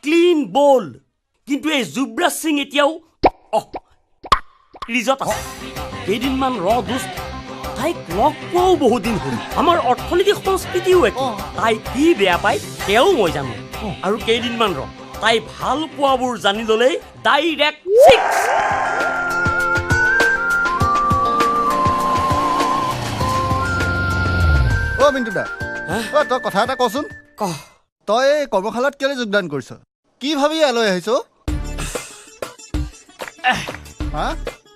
clean বল কিন্তু এই যুৱৰাজ সিং এতিয়াও ৰিজত আছে কেইদিনমান দুষ্ট তাইক লগ পোৱাও বহুত দিন হ'ল আমাৰ অৰ্থনৈতিক সংস্কৃতিও একে তাই কি বেয়া পায় তেও মই জানো আৰু কেইদিনমান তাই ভাল পোৱাবোৰ জানি ল'লেই ডাইৰেক্ট ফিক্স মিণ্টু দা তই কথা এটা কচোন তই এই কৰ্মশালাত কেলে যোগদান কৰিছ কি ভাবি ইয়ালৈ আহিছ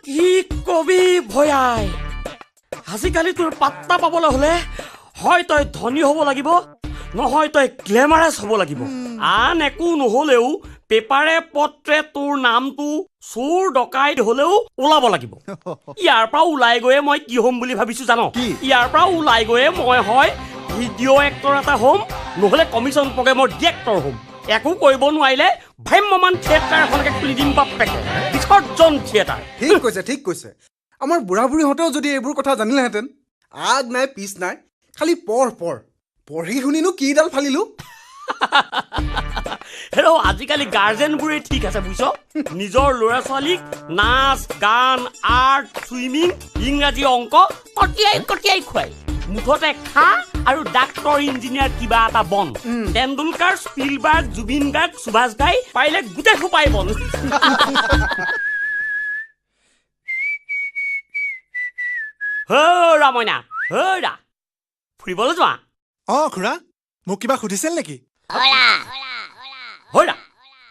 কি কবি ভয়াই আজিকালি তোৰ পাত্তা পাবলৈ হলে হয় তই ধনী হ'ব লাগিব নহয় তই গ্লেমাৰাছ হ'ব লাগিব আন একো নহলেও পেপাৰে পত্ৰে তোৰ নামটো চোৰ ডকাইত হলেও ওলাব লাগিব ইয়াৰ পৰা ওলাই গৈয়ে মই কি হ'ম বুলি ভাবিছো জানো ইয়াৰ পৰা ওলাই গৈয়ে মই হয় ভিডিঅ' এক্টৰ এটা হ'ম নহলে কমিশ্যন প্ৰগ্ৰেমৰ ডিৰেক্টৰ হ'ম একো কৰিব নোৱাৰিলে ভ্ৰাম্যমান থিয়েটাৰ এখনকে খুলি দিম বাপেকে বিসৰ্জন থিয়েটাৰ ঠিক কৈছে আমাৰ বুঢ়া বুঢ়ীহঁতেও যদি এইবোৰ কথা জানিলেহেঁতেন আগ নাই পিছ নাই খালি পঢ়ি শুনিনো কিডাল ফালিলো হেৰৌ আজিকালি গাৰ্জেনবোৰে ঠিক আছে বুজিছ নিজৰ ল'ৰা ছোৱালীক নাচ গান আৰ্ট চুইমিং ইংৰাজী অংক কটিয়াই খুৱাই মুঠতে খা আৰু ডাক্তৰ ইঞ্জিনিয়াৰ কিবা এটা বন তেণ্ডুলকাৰ স্পিলবাৰ্গ জুবিন গাৰ্গ সুভাষ ঘাই পাৰিলে গোটেই সোপাই বন ৰামইনা ফুৰিবলৈ যোৱা খুৰা মোক কিবা সুধিছিল নেকি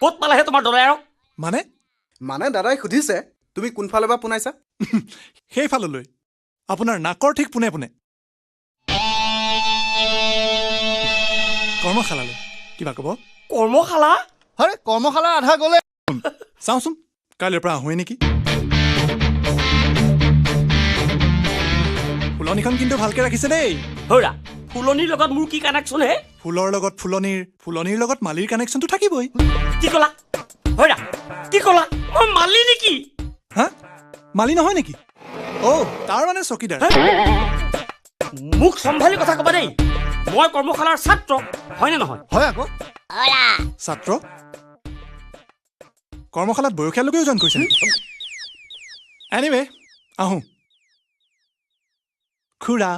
ক'ত পালেহে তোমাৰ দলাইৰক মানে দাদাই সুধিছে তুমি কোনফালে বা পোনাইছা সেইফাললৈ আপোনাৰ নাকৰ ঠিক পোনে পোনে কৰ্মশালালৈ কিবা ক'ব কৰ্মশালা কৰ্মশালা আধা গ'লে চাওঁচোন কাইলৈৰ পৰা আহোৱে নেকি ফুলনিখন কিন্তু ভালকে ৰাখিছে দেই ফুলনিৰ লগত মোৰ কি কানেকশ্যন হে ফুলৰ লগত ফুলনিৰ লগত মালিৰ কানেকশ্যনটো থাকিবই কি ক'লা কি ক'লা মই মালি নেকি মালি নহয় নেকি তাৰ মানে চকীদাৰ মোক চম্ভালি কথা ক'বা দেই মই কৰ্মশালাৰ ছাত্ৰ হয়নে নহয় হয় আকৌ ছাত্ৰ কৰ্মশালাত বয়সীয়া লোকেও জইন কৰিছে এনিৱে আহোঁ খুৰা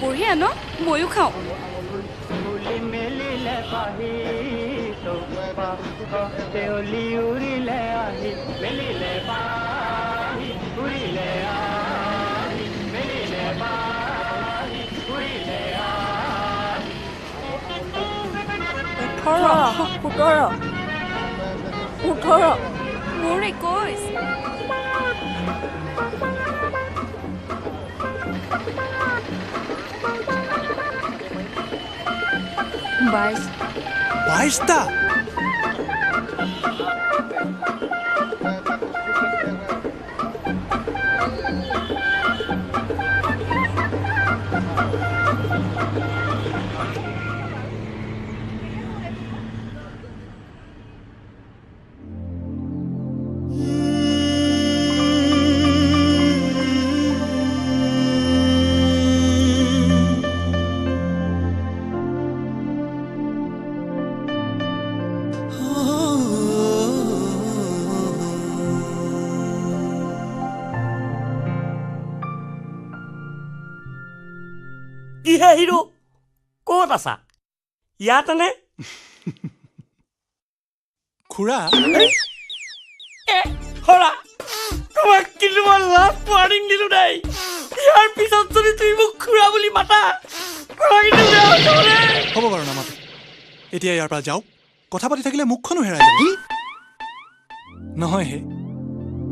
বঢ়িয়া ন ময়ো খাওঁ ওঠৰ মোৰ 21 22টা কি হে হিৰো ক'ত আছা ইয়াতেনে খুৰা তোমাক কিন্তু মই লাষ্ট ৱাৰ্ণিং দিলো দেই ইয়াৰ পিছত যদি তুমি মোক খুৰা বুলি মাতা হ'ব বাৰু নামাতো এতিয়া ইয়াৰ পৰা যাওক কথা পাতি থাকিলে মুখখনো হেৰাই যাব নহয় হে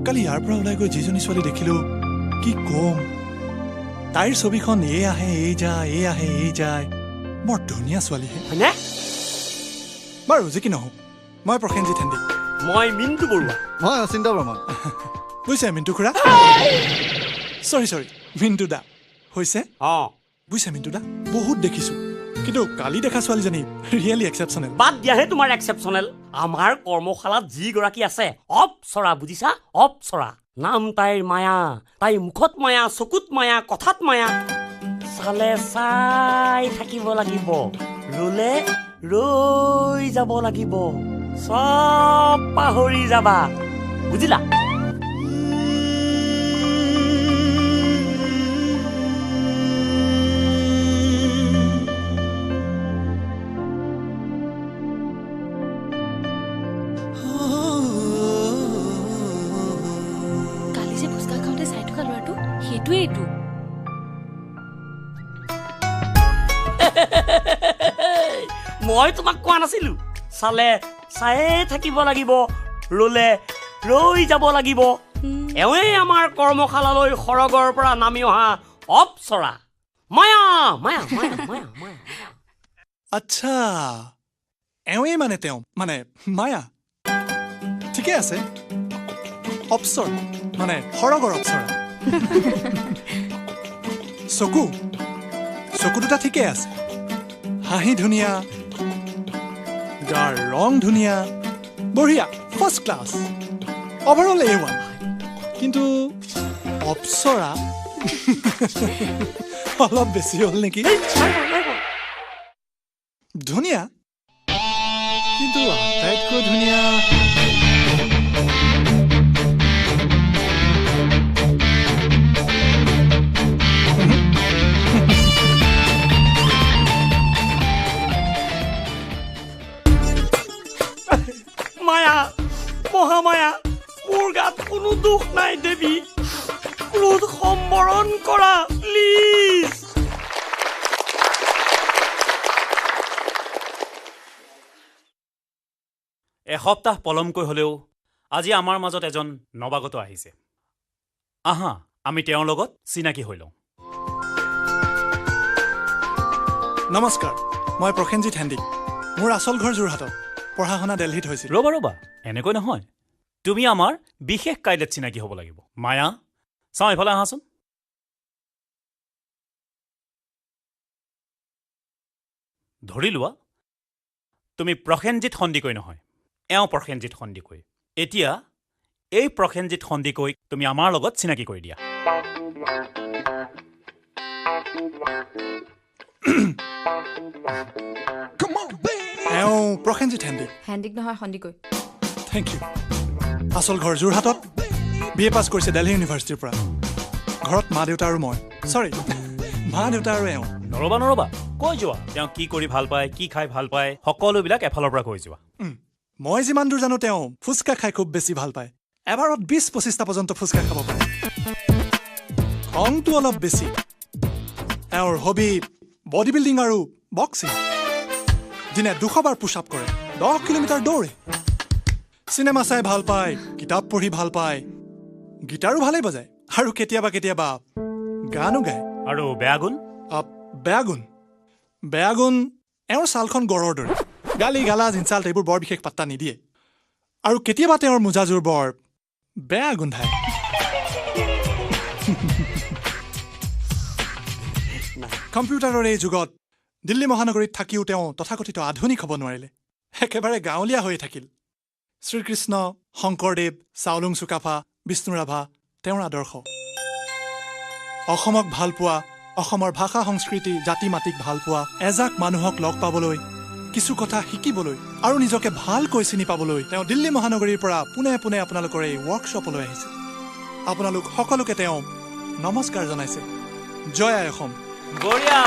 কালি ইয়াৰ পৰা ওলাই গৈ যিজনী ছোৱালী দেখিলো কি কম তাইৰ ছবিখন এই আহে এই যায় বৰ ধুনীয়া ছোৱালীহে হয়নে বাৰু যি কি নহওক মই প্ৰসেনজিৎ হেন্দি মই মিণ্টু বৰুৱা মই অচিন্ত বৰ্মন বুজিছে মিণ্টু খুৰা চৰি মিণ্টু দা হৈছে অঁ বুজিছে মিণ্টুদা বহুত দেখিছোঁ কিন্তু কালি দেখা ছোৱালীজনী ৰিয়েলি এক্সেপশ্যনেল বাদ দিয়াহে তোমাৰ এক্সেপশ্যনেল আমাৰ কৰ্মশালাত যিগৰাকী আছে অপ্সৰা বুজিছা অপ্সৰা নাম তাইৰ মায়া তাইৰ মুখত মায়া চকুত মায়া কথাত মায়া চালে চাই থাকিব লাগিব ৰুলে ৰৈ যাব লাগিব চব পাহৰি যাবা বুজিলা কালি যে ফুচকা খাওঁতে চাই থকা ল'ৰাটো সেইটোৱে এইটো মই তোমাক কোৱা নাছিলো চালে চায়ে থাকিব লাগিব ৰলে ৰৈ যাব লাগিব এওঁৱেই আমাৰ কৰ্মশালালৈ সৰগৰ পৰা নামি অহা অপ্সৰা মায়া মায়া মায়া মায়া মায়া আচ্ছা এওঁৱেই মানে তেওঁ মানে মায়া ঠিকে আছে অপ্সৰ মানে সৰগৰ অপ্সৰা চকু চকু দুটা ঠিকে আছে হাঁহি ধুনীয়া গাৰ ৰং ধুনীয়া বঢ়িয়া ফাৰ্ষ্ট ক্লাছ অভাৰঅল A1 কিন্তু অপ্সৰা অলপ বেছি হ'ল নেকি ধুনীয়া কিন্তু আটাইতকৈ ধুনীয়া মায়া মহামায়া মোৰ গাত কোনো দুখ নাই দেৱী ক্ৰোধ সম্বৰণ কৰা প্লিজ এসপ্তাহ পলমকৈ হ'লেও আজি আমাৰ মাজত এজন নৱাগত আহিছে আহা আমি তেওঁৰ লগত চিনাকি হৈ লওঁ নমস্কাৰ মই প্ৰসেনজিৎ হেণ্ডিক মোৰ আচল ঘৰ যোৰহাটত পঢ়া শুনা দিল্লীত হৈছিল ৰ'বা ৰ'বা এনেকৈ নহয় তুমি আমাৰ বিশেষ কাইদত চিনাকি হ'ব লাগিব মায়া চাওঁ এইফালে আহাচোন ধৰি লোৱা তুমি প্ৰসেনজিৎ সন্দিকৈ নহয় এওঁ প্ৰসেনজিৎ সন্দিকৈ এতিয়া এই প্ৰসেনজিৎ সন্দিকৈ তুমি আমাৰ লগত চিনাকি কৰি দিয়া এওঁ প্ৰসেনজিৎ হেণ্ডিক হেণ্ডিক নহয় সন্দিকৈ থেংক ইউ আচল ঘৰ যোৰহাটত BA পাছ কৰিছে দিল্লী ইউনিভাৰ্চিটিৰ পৰা ঘৰত মা দেউতা আৰু মই চৰি মা দেউতা আৰু এওঁ নৰবা নৰবা কৈ যোৱা তেওঁ কি কৰি ভাল পায় কি খাই ভাল পায় সকলোবিলাক এফালৰ পৰা কৈ যোৱা মই যিমান দূৰ জানো তেওঁ ফুচকা খাই খুব বেছি ভাল পায় এবাৰত 20-25টা পৰ্যন্ত ফুচকা খাব পাৰে খংটো অলপ বেছি এওঁৰ হবি বডি বিল্ডিং আৰু বক্সিং দিনে 200 বাৰ পুছ আপ কৰে 10 কিলোমিটাৰ দৌৰে চিনেমা চাই ভাল পায় কিতাপ পঢ়ি ভাল পায় গীটাৰো ভালেই বজায় আৰু কেতিয়াবা কেতিয়াবা গানো গায় আৰু বেয়া গুণ বেয়া গুণ এওঁৰ ছালখন গড়ৰ দৰে গালি গালাজ ইনচাল্ট এইবোৰ বৰ বিশেষ পাত্তা নিদিয়ে আৰু কেতিয়াবা তেওঁৰ মোজাযোৰ বৰ বেয়া গোন্ধায় কম্পিউটাৰৰ এই যুগত দিল্লী মহানগৰীত থাকিও তেওঁ তথাকথিত আধুনিক হ'ব নোৱাৰিলে একেবাৰে গাঁৱলীয়া হৈ থাকিল শ্ৰীকৃষ্ণ শংকৰদেৱ চাওলুং চুকাফা বিষ্ণু ৰাভা তেওঁৰ আদৰ্শ অসমক ভাল পোৱা অসমৰ ভাষা সংস্কৃতি জাতি মাতিক ভাল পোৱা এজাক মানুহক লগ পাবলৈ কিছু কথা শিকিবলৈ আৰু নিজকে ভালকৈ চিনি পাবলৈ তেওঁ দিল্লী মহানগৰীৰ পৰা পোনে পোনে আপোনালোকৰ এই ৱৰ্কশ্বপলৈ আহিছে আপোনালোক সকলোকে তেওঁ নমস্কাৰ জনাইছে জয় আই অসম বঢ়িয়া